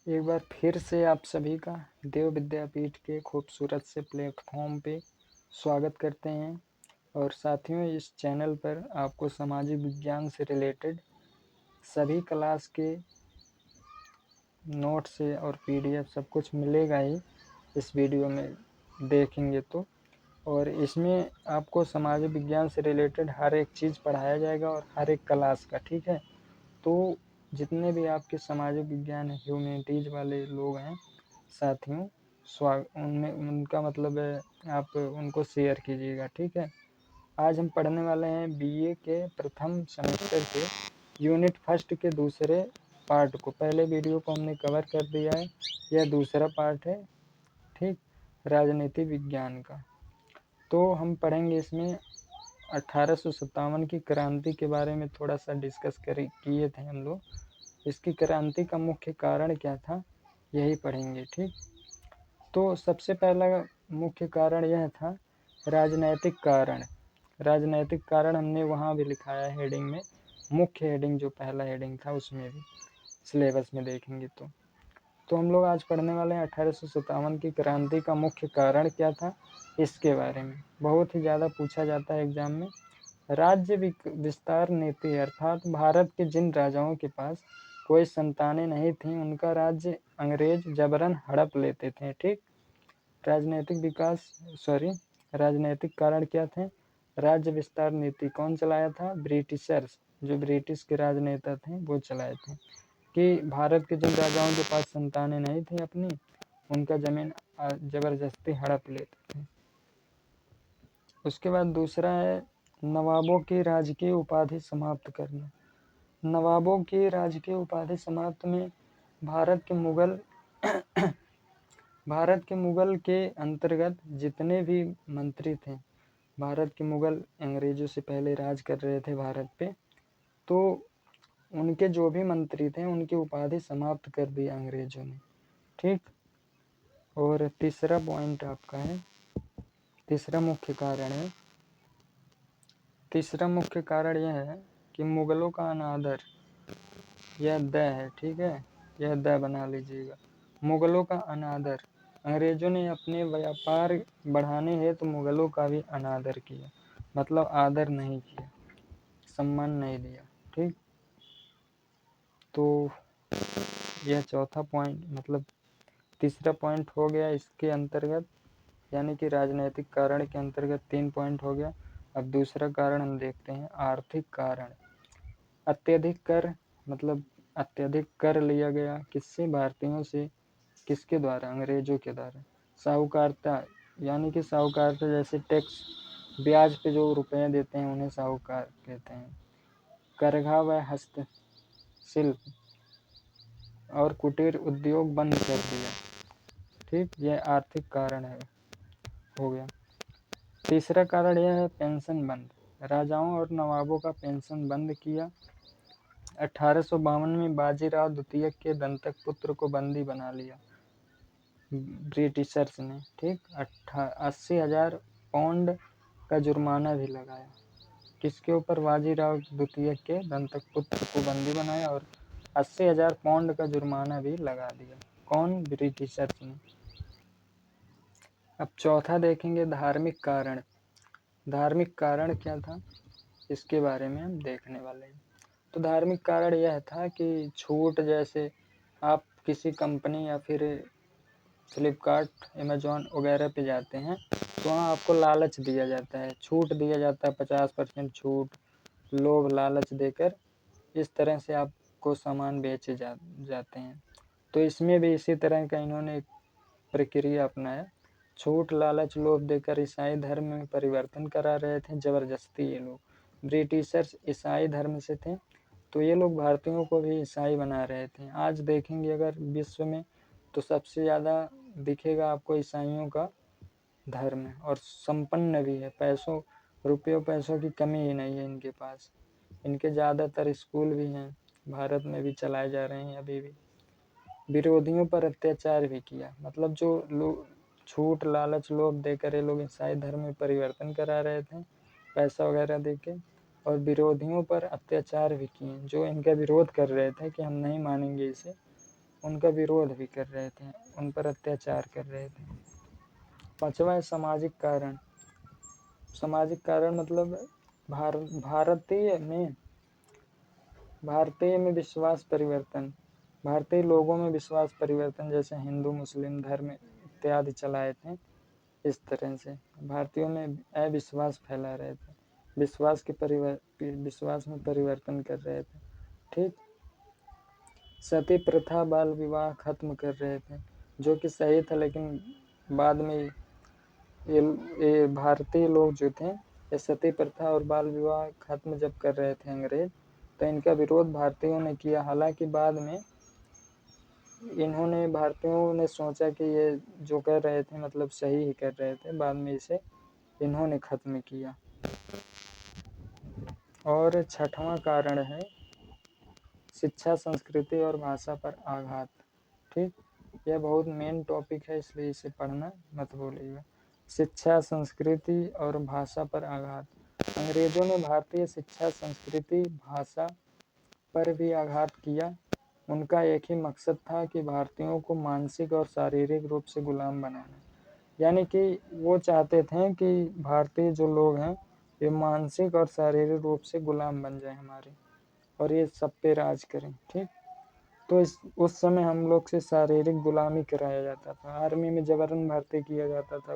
एक बार फिर से आप सभी का देव विद्यापीठ के खूबसूरत से प्लेटफॉर्म पे स्वागत करते हैं। और साथियों, इस चैनल पर आपको सामाजिक विज्ञान से रिलेटेड सभी क्लास के नोट से और पीडीएफ सब कुछ मिलेगा ही इस वीडियो में देखेंगे तो। और इसमें आपको सामाजिक विज्ञान से रिलेटेड हर एक चीज़ पढ़ाया जाएगा और हर एक क्लास का, ठीक है। तो जितने भी आपके सामाजिक विज्ञान ह्यूमैनिटीज वाले लोग हैं साथियों, उनमें उनका मतलब है आप उनको शेयर कीजिएगा, ठीक है। आज हम पढ़ने वाले हैं बीए के प्रथम सेमेस्टर के यूनिट फर्स्ट के दूसरे पार्ट को। पहले वीडियो को हमने कवर कर दिया है, यह दूसरा पार्ट है, ठीक, राजनीति विज्ञान का। तो हम पढ़ेंगे इसमें 1857 की क्रांति के बारे में थोड़ा सा डिस्कस किए थे हम लोग। इसकी क्रांति का मुख्य कारण क्या था, यही पढ़ेंगे, ठीक। तो सबसे पहला मुख्य कारण यह था राजनैतिक कारण। राजनैतिक कारण हमने वहाँ भी लिखाया है हेडिंग में, मुख्य हेडिंग जो पहला हेडिंग था उसमें भी सिलेबस में देखेंगे तो हम लोग आज पढ़ने वाले हैं 1857 की क्रांति का मुख्य कारण क्या था, इसके बारे में बहुत ही ज़्यादा पूछा जाता है एग्जाम में। राज्य विस्तार नीति, अर्थात भारत के जिन राजाओं के पास कोई संतानें नहीं थीं, उनका राज्य अंग्रेज जबरन हड़प लेते थे, ठीक। राजनीतिक कारण क्या थे, राज्य विस्तार नीति कौन चलाया था, ब्रिटिशर्स, जो ब्रिटिश के राजनेता थे वो चलाए थे, कि भारत के जिन राजाओं के पास संतानें नहीं थी अपनी, उनका जमीन जबरदस्ती हड़प लेते थे। उसके बाद दूसरा है नवाबों की राजकीय उपाधि समाप्त करना। नवाबों की राजकीय उपाधि समाप्त में भारत के मुगल के अंतर्गत जितने भी मंत्री थे, भारत के मुगल अंग्रेजों से पहले राज कर रहे थे भारत पे, तो उनके जो भी मंत्री थे उनकी उपाधि समाप्त कर दी अंग्रेजों ने, ठीक। और तीसरा पॉइंट आपका है, तीसरा मुख्य कारण यह है कि मुगलों का अनादर, यह द है, ठीक है, यह द बना लीजिएगा। मुगलों का अनादर, अंग्रेजों ने अपने व्यापार बढ़ाने हेतु तो मुगलों का भी अनादर किया, मतलब आदर नहीं किया, सम्मान नहीं दिया, ठीक। तो यह चौथा पॉइंट, मतलब तीसरा पॉइंट हो गया इसके अंतर्गत, यानी कि राजनीतिक कारण के अंतर्गत 3 पॉइंट हो गया। अब दूसरा कारण हम देखते हैं, आर्थिक कारण। अत्यधिक कर, मतलब अत्यधिक कर लिया गया, किससे, भारतीयों से, किसके द्वारा, अंग्रेजों के द्वारा। साहूकारता, यानी कि साहूकारता जैसे टैक्स, ब्याज पे जो रुपए देते हैं उन्हें साहूकार कहते हैं। करघा व हस्तशिल्प और कुटीर उद्योग बंद कर दिया, ठीक, यह आर्थिक कारण है, हो गया। तीसरा कारण यह है पेंशन बंद, राजाओं और नवाबों का पेंशन बंद किया। 1852 में बाजीराव द्वितीय के दंतक पुत्र को बंदी बना लिया ब्रिटिशर्स ने, ठीक। 80,000 पाउंड का जुर्माना भी लगाया, किसके ऊपर, बाजीराव द्वितीय के दंतक पुत्र को बंदी बनाया और 80,000 पाउंड का जुर्माना भी लगा दिया, कौन, ब्रिटिशर्स ने। अब चौथा देखेंगे, धार्मिक कारण। धार्मिक कारण क्या था, इसके बारे में हम देखने वाले हैं। तो धार्मिक कारण यह था कि छूट, जैसे आप किसी कंपनी या फिर फ्लिपकार्ट, अमेजोन वगैरह पे जाते हैं तो वहाँ आपको लालच दिया जाता है, छूट दिया जाता है, 50% छूट, लोभ लालच देकर इस तरह से आपको सामान बेचे जाते हैं। तो इसमें भी इसी तरह का इन्होंने एक प्रक्रिया अपनाया, छूट लालच लोभ देकर ईसाई धर्म में परिवर्तन करा रहे थे जबरदस्ती। ये लोग ब्रिटिशर्स ईसाई धर्म से थे, तो ये लोग भारतीयों को भी ईसाई बना रहे थे। आज देखेंगे अगर विश्व में तो सबसे ज़्यादा दिखेगा आपको ईसाइयों का धर्म है, और संपन्न भी है, रुपयों पैसों की कमी ही नहीं है इनके पास। इनके ज़्यादातर स्कूल भी हैं, भारत में भी चलाए जा रहे हैं अभी भी। विरोधियों पर अत्याचार भी किया, मतलब जो लोग छूट लालच लोभ देकर ये लोग ईसाई धर्म में परिवर्तन करा रहे थे पैसा वगैरह देके, और विरोधियों पर अत्याचार भी किए, जो इनका विरोध कर रहे थे कि हम नहीं मानेंगे इसे, उनका विरोध भी कर रहे थे, उन पर अत्याचार कर रहे थे। 5वां है सामाजिक कारण। सामाजिक कारण मतलब भारतीय में विश्वास परिवर्तन, भारतीय लोगों में विश्वास परिवर्तन, जैसे हिंदू मुस्लिम धर्म इत्यादि चलाए थे। इस तरह से भारतीयों में अविश्वास फैला रहे थे, विश्वास में परिवर्तन कर रहे थे। ठीक। सती प्रथा बाल विवाह खत्म कर रहे थे, जो कि सही था, लेकिन बाद में ये भारतीय लोग जो थे, ये सती प्रथा और बाल विवाह खत्म जब कर रहे थे अंग्रेज, तो इनका विरोध भारतीयों ने किया। हालांकि बाद में भारतीयों ने सोचा कि ये जो कर रहे थे मतलब सही ही कर रहे थे, बाद में इसे इन्होंने खत्म किया। और 6वां कारण है शिक्षा संस्कृति और भाषा पर आघात। ठीक, यह बहुत मेन टॉपिक है, इसलिए इसे पढ़ना मत भूलिएगा। शिक्षा संस्कृति और भाषा पर आघात। अंग्रेजों ने भारतीय शिक्षा संस्कृति भाषा पर भी आघात किया। उनका एक ही मकसद था कि भारतीयों को मानसिक और शारीरिक रूप से गुलाम बनाना। यानी कि वो चाहते थे कि भारतीय जो लोग हैं ये मानसिक और शारीरिक रूप से गुलाम बन जाए हमारे, और ये सब पे राज करें। ठीक, तो उस समय हम लोग से शारीरिक गुलामी कराया जाता था, आर्मी में जबरन भर्ती किया जाता था,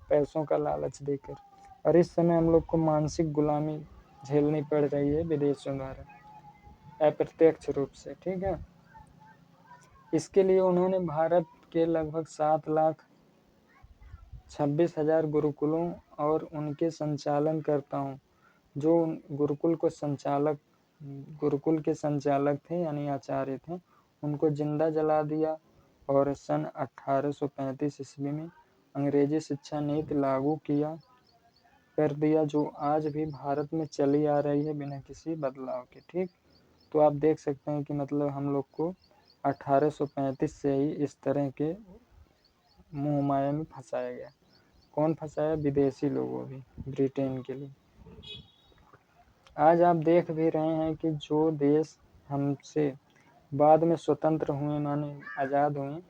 पैसों का लालच देकर। और इस समय हम लोग को मानसिक गुलामी झेलनी पड़ रही है विदेशों द्वारा, अप्रत्यक्ष रूप से। ठीक है, इसके लिए उन्होंने भारत के लगभग 7,26,000 गुरुकुलों और उनके संचालनकर्ताओं, जो गुरुकुल के संचालक थे यानी आचार्य थे, उनको जिंदा जला दिया। और सन 1835 ईस्वी में अंग्रेजी शिक्षा नीति लागू कर दिया, जो आज भी भारत में चली आ रही है बिना किसी बदलाव के। ठीक, तो आप देख सकते हैं कि मतलब हम लोग को 1835 से ही इस तरह के मुँह माया में फंसाया गया। कौन फंसाया? विदेशी लोगों भी, ब्रिटेन के लिए। आज आप देख भी रहे हैं कि जो देश हमसे बाद में स्वतंत्र हुए, माने आज़ाद हुए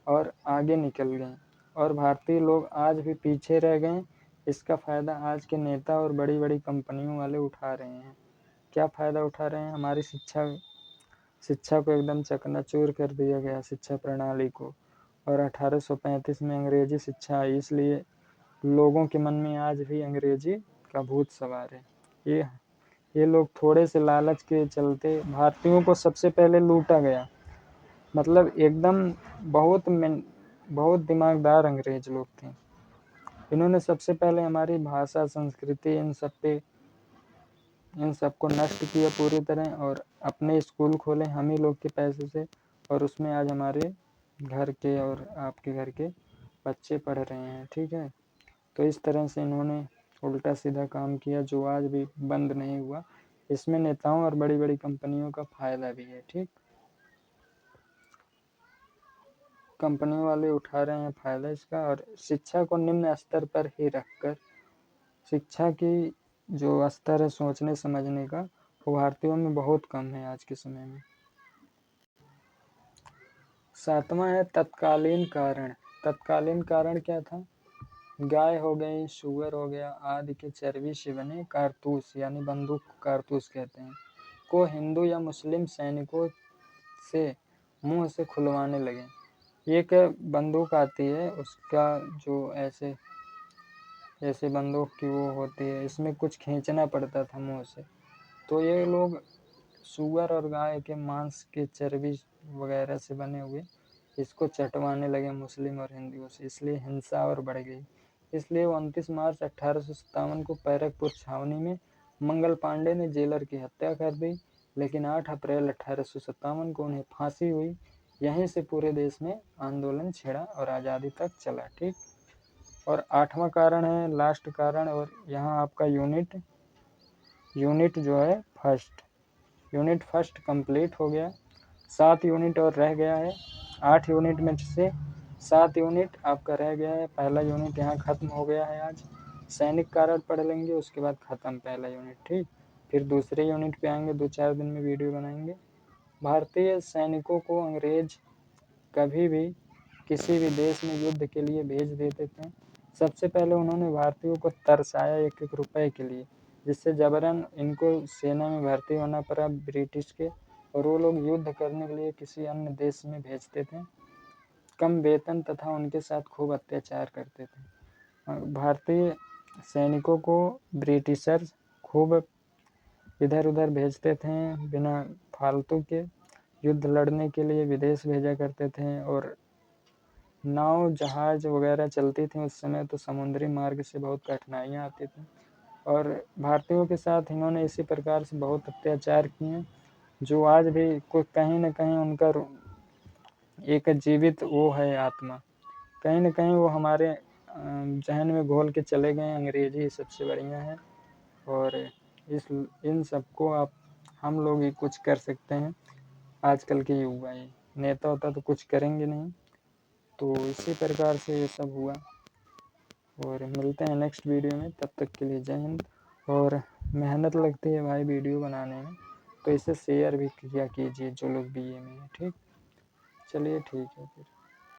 और आगे निकल गए, और भारतीय लोग आज भी पीछे रह गए, इसका फ़ायदा आज के नेता और बड़ी बड़ी कंपनियों वाले उठा रहे हैं। क्या फ़ायदा उठा रहे हैं? हमारी शिक्षा को एकदम चकनाचूर कर दिया गया, शिक्षा प्रणाली को। और 1835 में अंग्रेजी शिक्षा आई, इसलिए लोगों के मन में आज भी अंग्रेजी का भूत सवार है। ये लोग थोड़े से लालच के चलते भारतीयों को सबसे पहले लूटा गया। मतलब एकदम बहुत दिमागदार अंग्रेज लोग थे। इन्होंने सबसे पहले हमारी भाषा, संस्कृति, इन सबको नष्ट किया पूरी तरह, और अपने स्कूल खोले हम ही लोग के पैसे से, और उसमें आज हमारे घर के और आपके घर के बच्चे पढ़ रहे हैं। ठीक है, तो इस तरह से इन्होंने उल्टा सीधा काम किया, जो आज भी बंद नहीं हुआ। इसमें नेताओं और बड़ी बड़ी कंपनियों का फायदा भी है। ठीक, कंपनियों वाले उठा रहे हैं फायदा इसका। और शिक्षा को निम्न स्तर पर ही रखकर, शिक्षा की जो स्तर है सोचने समझने का, वो भारतीयों में बहुत कम है आज के समय में। 7वां है तत्कालीन कारण। तत्कालीन कारण क्या था? गाय हो गई, शुगर हो गया आदि के चर्बी से बने कारतूस, यानी बंदूक कारतूस कहते हैं, को हिंदू या मुस्लिम सैनिकों से मुंह से खुलवाने लगे। एक बंदूक आती है, उसका जो ऐसे बंदूक की वो होती है, इसमें कुछ खींचना पड़ता था मुंह से। तो ये लोग सुअर और गाय के मांस के चर्बी वगैरह से बने हुए इसको चटवाने लगे मुस्लिम और हिंदुओं से, इसलिए हिंसा और बढ़ गई। इसलिए 29 मार्च 1857 को बैरकपुर छावनी में मंगल पांडे ने जेलर की हत्या कर दी, लेकिन 8 अप्रैल 1857 को उन्हें फांसी हुई। यहीं से पूरे देश में आंदोलन छिड़ा और आज़ादी तक चला। ठीक, और 8वां कारण है लास्ट कारण, और यहाँ आपका यूनिट जो है यूनिट फर्स्ट कंप्लीट हो गया। 7 यूनिट और रह गया है। 8 यूनिट में से 7 यूनिट आपका रह गया है। पहला यूनिट यहाँ खत्म हो गया है आज। सैनिक कारण पढ़ लेंगे, उसके बाद ख़त्म पहला यूनिट। ठीक, फिर दूसरे यूनिट पे आएंगे, 2-4 दिन में वीडियो बनाएंगे। भारतीय सैनिकों को अंग्रेज कभी भी किसी भी देश में युद्ध के लिए भेज देते थे। सबसे पहले उन्होंने भारतीयों को तरसाया 1-1 रुपए के लिए, जिससे जबरन इनको सेना में भर्ती होना पड़ा ब्रिटिश के, और वो लोग युद्ध करने के लिए किसी अन्य देश में भेजते थे। कम वेतन तथा उनके साथ खूब अत्याचार करते थे। भारतीय सैनिकों को ब्रिटिशर्स खूब इधर उधर भेजते थे बिना फालतू के, युद्ध लड़ने के लिए विदेश भेजा करते थे। और नाव जहाज वगैरह चलती थी उस समय, तो समुद्री मार्ग से बहुत कठिनाइयाँ आती थी। और भारतीयों के साथ इन्होंने इसी प्रकार से बहुत अत्याचार किए, जो आज भी कोई कहीं न कहीं उनका एक जीवित वो है आत्मा, कहीं न कहीं वो हमारे जहन में घोल के चले गए। अंग्रेजी सबसे बढ़िया है, और इन सबको हम लोग ही कुछ कर सकते हैं। आजकल के युवा ही नेता होता तो कुछ करेंगे नहीं। तो इसी प्रकार से ये सब हुआ, और मिलते हैं नेक्स्ट वीडियो में। तब तक के लिए जय हिंद। और मेहनत लगती है भाई वीडियो बनाने में, तो इसे शेयर भी किया कीजिए जो लोग बीए में हैं। ठीक, चलिए ठीक है फिर।